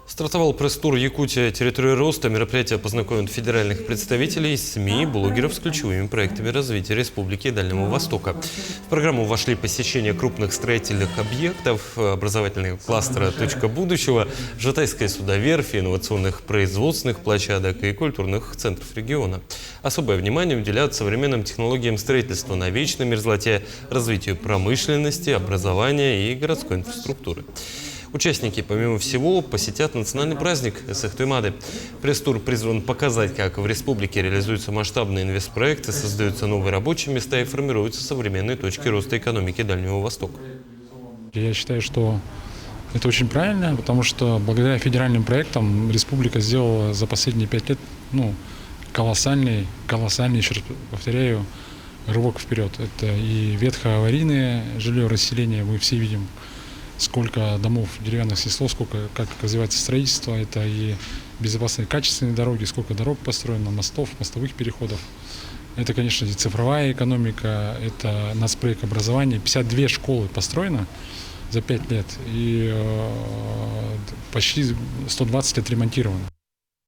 Стартовал пресс-тур «Якутия. Территория роста». Мероприятие познакомит федеральных представителей, СМИ и блогеров с ключевыми проектами развития Республики Дальнего Востока. В программу вошли посещение крупных строительных объектов, образовательного кластера «Точка будущего», Жатайская судоверфи, инновационных производственных площадок и культурных центров региона. Особое внимание уделяют современным технологиям строительства на вечной мерзлоте, развитию промышленности, образования и городской инфраструктуры. Участники, помимо всего, посетят национальный праздник Эсэх-Туймады. Пресс-тур призван показать, как в республике реализуются масштабные инвестпроекты, создаются новые рабочие места и формируются современные точки роста экономики Дальнего Востока. Я считаю, что это очень правильно, потому что благодаря федеральным проектам республика сделала за последние 5 лет колоссальный, еще раз повторяю, рывок вперед. Это и ветхоаварийное жилье, расселение, мы все видим, сколько домов деревянных снесло, как развивается строительство, это и безопасные качественные дороги, сколько дорог построено, мостов, мостовых переходов. Это, конечно, и цифровая экономика, это нацпроект образования. 52 школы построено за 5 лет и почти 120 отремонтировано.